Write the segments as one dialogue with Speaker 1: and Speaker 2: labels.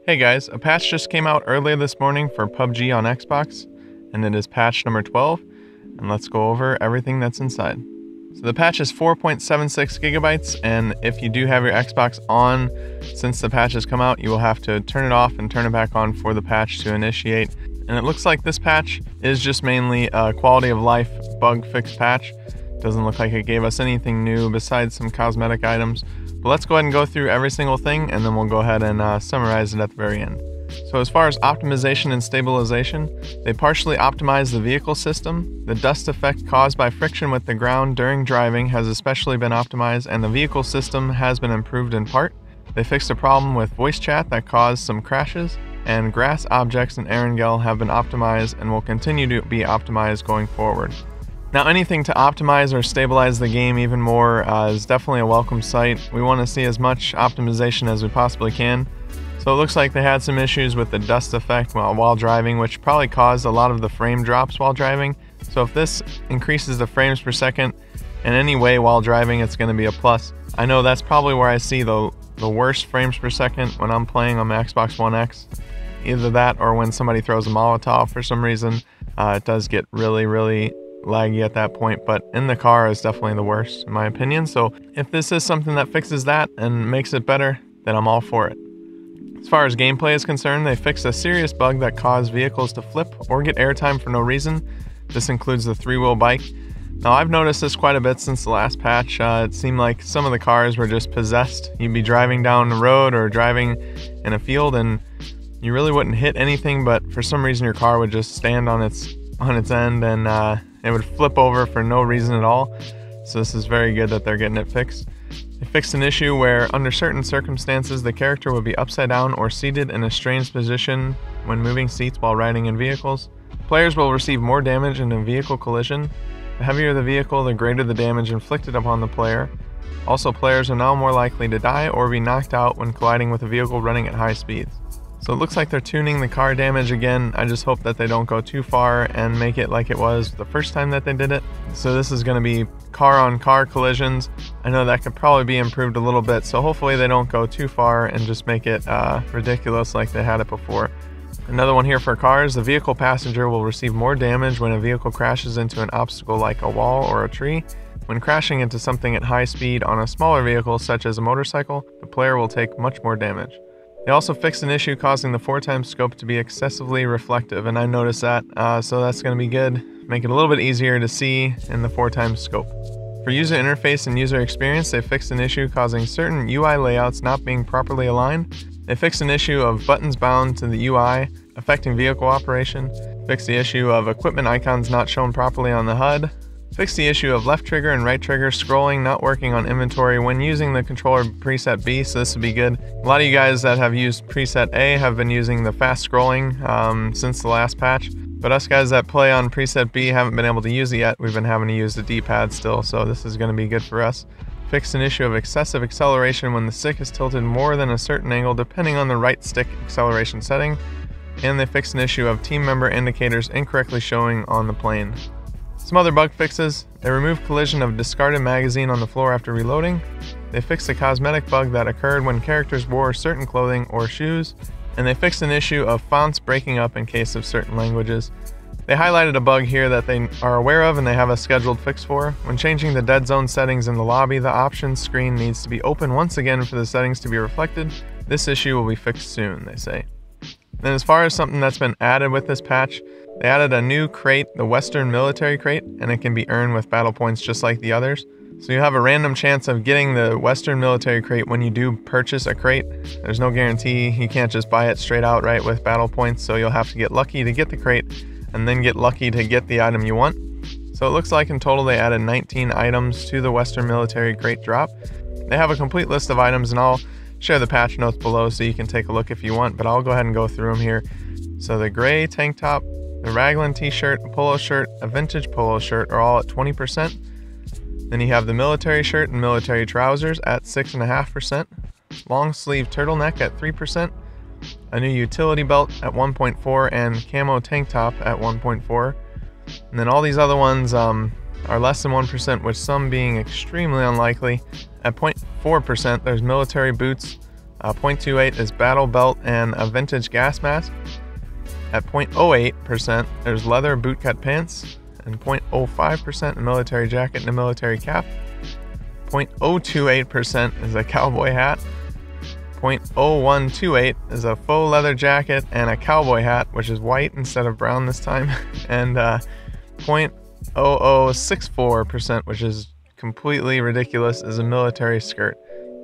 Speaker 1: Hey guys, a patch just came out earlier this morning for PUBG on Xbox, and it is patch number 12, and let's go over everything that's inside. So the patch is 4.76 gigabytes, and if you do have your Xbox on, since the patch has come out, you will have to turn it off and turn it back on for the patch to initiate. And it looks like this patch is just mainly a quality of life bug fix patch. Doesn't look like it gave us anything new besides some cosmetic items. But let's go ahead and go through every single thing, and then we'll go ahead and summarize it at the very end. So as far as optimization and stabilization, they partially optimize the vehicle system. The dust effect caused by friction with the ground during driving has especially been optimized, and the vehicle system has been improved in part. They fixed a problem with voice chat that caused some crashes, and grass objects in Erangel have been optimized and will continue to be optimized going forward. Now, anything to optimize or stabilize the game even more is definitely a welcome sight. We want to see as much optimization as we possibly can. So it looks like they had some issues with the dust effect while driving, which probably caused a lot of the frame drops while driving. So if this increases the frames per second in any way while driving, it's going to be a plus. I know that's probably where I see the worst frames per second when I'm playing on my Xbox One X. Either that or when somebody throws a Molotov for some reason. It does get really laggy at that point, but in the car is definitely the worst in my opinion. So if this is something that fixes that and makes it better, then I'm all for it. As far as gameplay is concerned, they fixed a serious bug that caused vehicles to flip or get airtime for no reason. This includes the three-wheel bike. Now, I've noticed this quite a bit since the last patch. It seemed like some of the cars were just possessed. You'd be driving down the road or driving in a field and you really wouldn't hit anything, but for some reason your car would just stand on its end and it would flip over for no reason at all. So this is very good that they're getting it fixed. They fixed an issue where under certain circumstances the character would be upside down or seated in a strange position when moving seats while riding in vehicles. Players will receive more damage in a vehicle collision. The heavier the vehicle, the greater the damage inflicted upon the player. Also, players are now more likely to die or be knocked out when colliding with a vehicle running at high speeds. So it looks like they're tuning the car damage again. I just hope that they don't go too far and make it like it was the first time that they did it. So this is going to be car-on-car collisions. I know that could probably be improved a little bit, so hopefully they don't go too far and just make it ridiculous like they had it before. Another one here for cars, the vehicle passenger will receive more damage when a vehicle crashes into an obstacle like a wall or a tree. When crashing into something at high speed on a smaller vehicle such as a motorcycle, the player will take much more damage. They also fixed an issue causing the 4x scope to be excessively reflective, and I noticed that, so that's going to be good. Make it a little bit easier to see in the 4x scope. For user interface and user experience, they fixed an issue causing certain UI layouts not being properly aligned. They fixed an issue of buttons bound to the UI, affecting vehicle operation. Fixed the issue of equipment icons not shown properly on the HUD. Fix the issue of left trigger and right trigger scrolling not working on inventory when using the controller preset B, so this would be good. A lot of you guys that have used preset A have been using the fast scrolling since the last patch, but us guys that play on preset B haven't been able to use it yet. We've been having to use the D-pad still, so this is going to be good for us. Fix an issue of excessive acceleration when the stick is tilted more than a certain angle depending on the right stick acceleration setting. And they fixed an issue of team member indicators incorrectly showing on the plane. Some other bug fixes. They removed collision of discarded magazine on the floor after reloading. They fixed a cosmetic bug that occurred when characters wore certain clothing or shoes. And they fixed an issue of fonts breaking up in case of certain languages. They highlighted a bug here that they are aware of and they have a scheduled fix for. When changing the dead zone settings in the lobby, the options screen needs to be open once again for the settings to be reflected. This issue will be fixed soon, they say. Then as far as something that's been added with this patch, they added a new crate, the Western Military Crate, and it can be earned with battle points just like the others. So you have a random chance of getting the Western Military Crate when you do purchase a crate. There's no guarantee. You can't just buy it straight out right with battle points, so you'll have to get lucky to get the crate and then get lucky to get the item you want. So it looks like in total they added 19 items to the Western Military Crate drop. They have a complete list of items, and I'll share the patch notes below so you can take a look if you want, but I'll go ahead and go through them here. So the gray tank top, the raglan t-shirt, a polo shirt, a vintage polo shirt are all at 20%. Then you have the military shirt and military trousers at 6.5%. Long sleeve turtleneck at 3%. A new utility belt at 1.4 and camo tank top at 1.4. And then all these other ones are less than 1%, with some being extremely unlikely. At 0.4%, there's military boots, 0.28 is battle belt and a vintage gas mask. At 0.08%, there's leather bootcut pants, and 0.05% a military jacket and a military cap. 0.028% is a cowboy hat. 0.0128 is a faux leather jacket and a cowboy hat, which is white instead of brown this time. And 0.0064%, which is completely ridiculous, is a military skirt.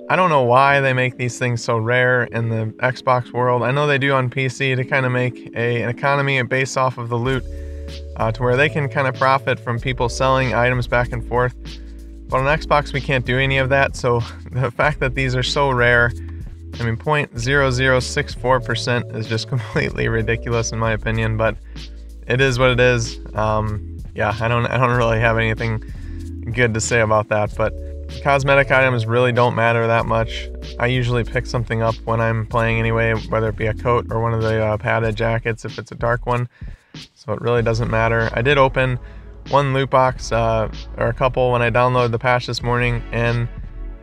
Speaker 1: I don't know why they make these things so rare in the Xbox world. I know they do on PC to kind of make an economy based off of the loot, to where they can kind of profit from people selling items back and forth. But on Xbox, we can't do any of that. So the fact that these are so rare, I mean, 0.0064% is just completely ridiculous in my opinion, but it is what it is. Yeah, I don't really have anything good to say about that, but cosmetic items really don't matter that much. I usually pick something up when I'm playing anyway, whether it be a coat or one of the padded jackets if it's a dark one, so it really doesn't matter. I did open one loot box, or a couple, when I downloaded the patch this morning, and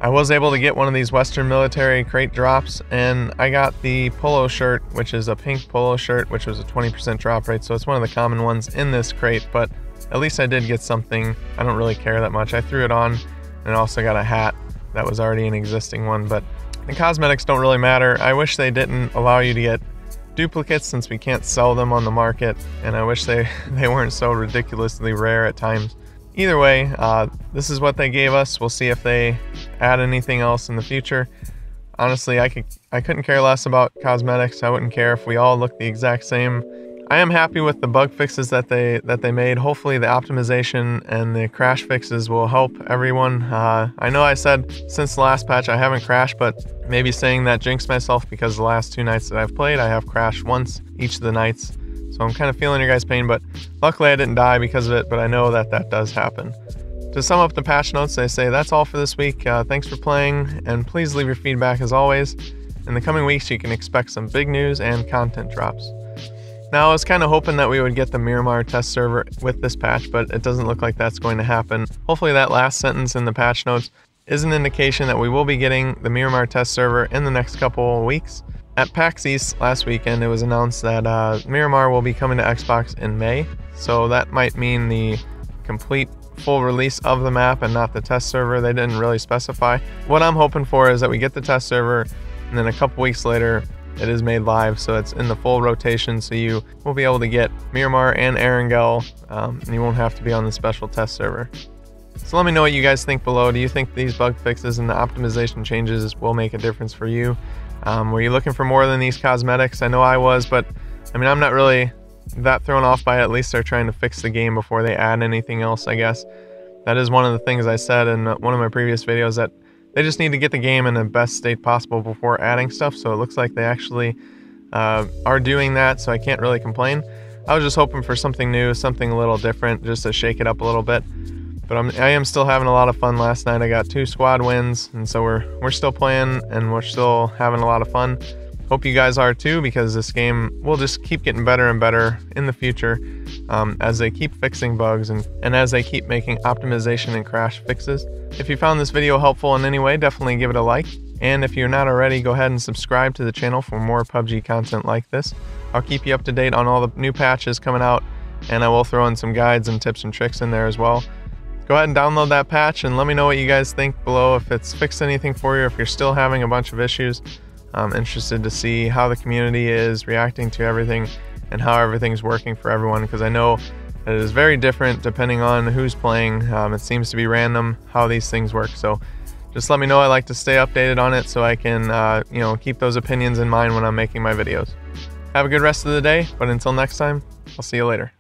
Speaker 1: I was able to get one of these Western military crate drops, and I got the polo shirt, which is a pink polo shirt, which was a 20% drop rate, so it's one of the common ones in this crate, but at least I did get something. I don't really care that much. I threw it on, and also got a hat that was already an existing one, but the cosmetics don't really matter. I wish they didn't allow you to get duplicates since we can't sell them on the market, and I wish they weren't so ridiculously rare at times. Either way, this is what they gave us. We'll see if they add anything else in the future. Honestly, I couldn't care less about cosmetics. I wouldn't care if we all look the exact same. I am happy with the bug fixes that they made. Hopefully the optimization and the crash fixes will help everyone. I know I said since the last patch I haven't crashed, but maybe saying that jinxed myself because the last 2 nights that I've played, I have crashed once each of the nights. So I'm kind of feeling your guys' pain, but luckily I didn't die because of it, but I know that does happen. To sum up the patch notes, they say that's all for this week. Thanks for playing, and please leave your feedback as always. In the coming weeks, you can expect some big news and content drops. Now, I was kind of hoping that we would get the Miramar test server with this patch, but it doesn't look like that's going to happen. Hopefully that last sentence in the patch notes is an indication that we will be getting the Miramar test server in the next couple of weeks. At PAX East last weekend, it was announced that Miramar will be coming to Xbox in May, so that might mean the complete full release of the map and not the test server. They didn't really specify. What I'm hoping for is that we get the test server, and then a couple weeks later, it is made live, so it's in the full rotation, so you will be able to get Miramar and Erangel, and you won't have to be on the special test server. So let me know what you guys think below. Do you think these bug fixes and the optimization changes will make a difference for you? Were you looking for more than these cosmetics? I know I was, but I mean, I'm not really that thrown off by it. At least they're trying to fix the game before they add anything else, I guess. That is one of the things I said in one of my previous videos, that they just need to get the game in the best state possible before adding stuff, so it looks like they actually are doing that, so I can't really complain. I was just hoping for something new, something a little different, just to shake it up a little bit. But I am still having a lot of fun. Last night I got 2 squad wins, and so we're still playing, and we're still having a lot of fun. Hope you guys are too, because this game will just keep getting better and better in the future as they keep fixing bugs and as they keep making optimization and crash fixes. If you found this video helpful in any way, definitely give it a like. And if you're not already, go ahead and subscribe to the channel for more PUBG content like this. I'll keep you up to date on all the new patches coming out, and I will throw in some guides and tips and tricks in there as well. Go ahead and download that patch and let me know what you guys think below, if it's fixed anything for you, if you're still having a bunch of issues. I'm interested to see how the community is reacting to everything and how everything's working for everyone, because I know that it is very different depending on who's playing. It seems to be random how these things work, so just let me know. I like to stay updated on it so I can keep those opinions in mind when I'm making my videos. Have a good rest of the day, but until next time, I'll see you later.